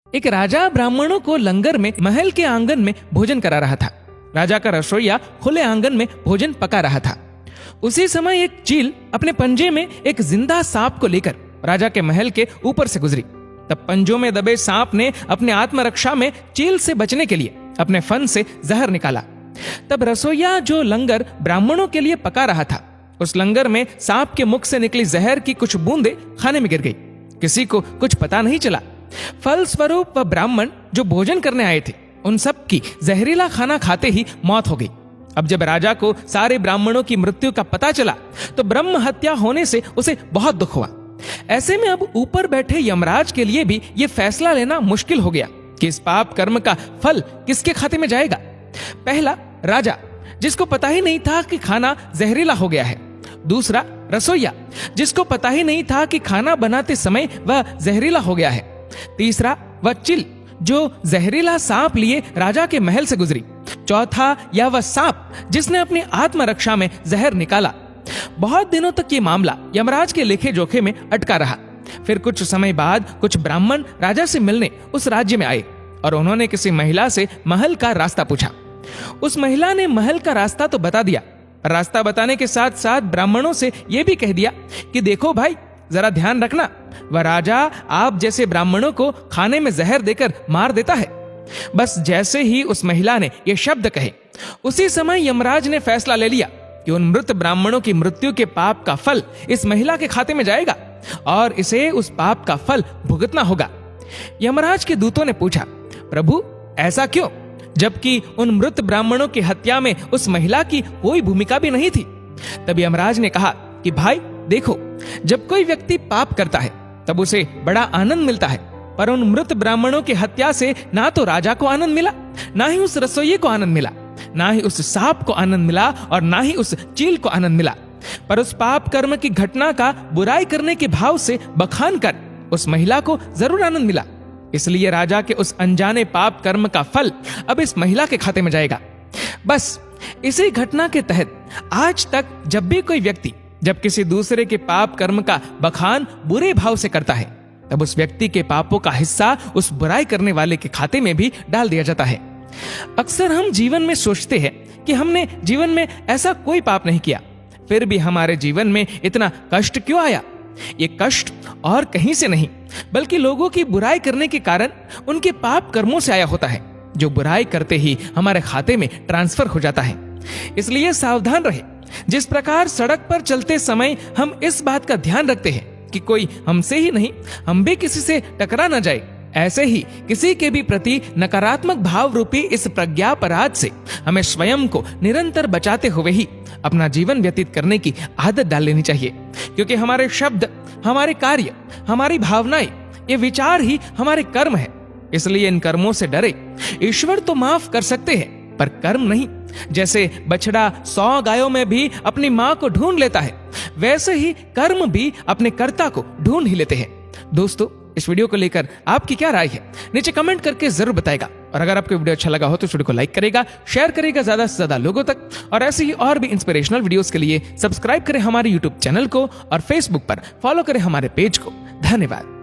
एक राजा ब्राह्मणों को लंगर में महल के आंगन में भोजन करा रहा था। राजा का रसोइया खुले आंगन में भोजन पका रहा था। उसी समय एक चील अपने पंजे में एक जिंदा सांप को लेकर राजा के महल के ऊपर से गुजरी। तब पंजों में दबे सांप ने अपने आत्मरक्षा में चील से बचने के लिए अपने फन से जहर निकाला। तब रसोइया जो लंगर ब्राह्मणों के लिए पका रहा था, उस लंगर में सांप के मुख से निकली जहर की कुछ बूंदें खाने में गिर गई। किसी को कुछ पता नहीं चला। फलस्वरूप वह ब्राह्मण जो भोजन करने आए थे, उन सब की जहरीला खाना खाते ही मौत हो गई। अब जब राजा को सारे ब्राह्मणों की मृत्यु का पता चला तो ब्रह्म हत्या होने से उसे बहुत दुख हुआ। ऐसे में अब ऊपर बैठे यमराज के लिए भी यह फैसला लेना मुश्किल हो गया कि इस पाप कर्म का फल किसके खाते में जाएगा। पहला, राजा जिसको पता ही नहीं था कि खाना जहरीला हो गया है। दूसरा, रसोइया जिसको पता ही नहीं था कि खाना बनाते समय वह जहरीला हो गया है। तीसरा, वह चील जो जहरीला सांप लिए राजा के महल से गुजरी। चौथा, या वह सांप जिसने अपनी आत्मरक्षा में जहर निकाला। बहुत दिनों तक ये मामला यमराज के लेखे जोखे में अटका रहा। फिर कुछ समय बाद कुछ ब्राह्मण राजा से मिलने उस राज्य में आए और उन्होंने किसी महिला से महल का रास्ता पूछा। उस महिला ने महल का रास्ता तो बता दिया। रास्ता बताने के साथ साथ ब्राह्मणों से यह भी कह दिया कि देखो भाई, जरा ध्यान रखना, वह राजा आप जैसे ब्राह्मणों को खाने में जहर देकर मार देता है। बस जैसे ही उस महिला ने ये शब्द कहे, उसी समय यमराज ने फैसला ले लिया कि उन मृत ब्राह्मणों की मृत्यु के पाप का फल इस महिला के खाते में जाएगा और इसे उस पाप का फल भुगतना होगा। यमराज के दूतों ने पूछा, प्रभु ऐसा क्यों, जबकि उन मृत ब्राह्मणों की हत्या में उस महिला की कोई भूमिका भी नहीं थी। तब यमराज ने कहा कि भाई देखो, जब कोई व्यक्ति पाप करता है तब उसे बड़ा आनंद मिलता है, पर उन मृत ब्राह्मणों की हत्या से ना तो राजा को आनंद मिला, ना ही उस रसोइये को आनंद मिला, ना ही उस सांप को आनंद मिला और ना ही उस चील को आनंद मिला। पर उस पाप कर्म की घटना का बुराई करने के भाव से बखान कर उस महिला को जरूर आनंद मिला। इसलिए राजा के उस अनजाने पाप कर्म का फल अब इस महिला के खाते में जाएगा। बस इसी घटना के तहत आज तक जब भी कोई व्यक्ति जब किसी दूसरे के पाप कर्म का बखान बुरे भाव से करता है, तब उस व्यक्ति के पापों का हिस्सा उस बुराई करने वाले के खाते में भी डाल दिया जाता है। अक्सर हम जीवन में सोचते हैं कि हमने जीवन में ऐसा कोई पाप नहीं किया, फिर भी हमारे जीवन में इतना कष्ट क्यों आया। ये कष्ट और कहीं से नहीं, बल्कि लोगों की बुराई करने के कारण उनके पाप कर्मों से आया होता है, जो बुराई करते ही हमारे खाते में ट्रांसफर हो जाता है। इसलिए सावधान रहे। जिस प्रकार सड़क पर चलते समय हम इस बात का ध्यान रखते हैं कि कोई हमसे ही नहीं, हम भी किसी से टकरा न जाए, ऐसे ही किसी के भी प्रति नकारात्मक भाव रूपी इस प्रज्ञापराध से हमें स्वयं को निरंतर बचाते हुए ही अपना जीवन व्यतीत करने की आदत डाल लेनी चाहिए। क्योंकि हमारे शब्द, हमारे कार्य, हमारी भावनाएं, ये विचार ही हमारे कर्म है। इसलिए इन कर्मों से डरे। ईश्वर तो माफ कर सकते हैं, पर कर्म नहीं। जैसे बछड़ा 100 गायों में भी अपनी मां को ढूंढ लेता है, वैसे ही कर्म भी अपने कर्ता को ढूंढ ही लेते हैं। दोस्तों, इस वीडियो को लेकर आपकी क्या राय है, नीचे कमेंट करके जरूर बताएगा। और अगर आपको वीडियो अच्छा लगा हो तो वीडियो को लाइक करेगा, शेयर करेगा ज्यादा से ज्यादा लोगों तक। और ऐसे ही और भी इंस्पिरेशनल वीडियोस के लिए सब्सक्राइब करें हमारे यूट्यूब चैनल को और फेसबुक पर फॉलो करें हमारे पेज को। धन्यवाद।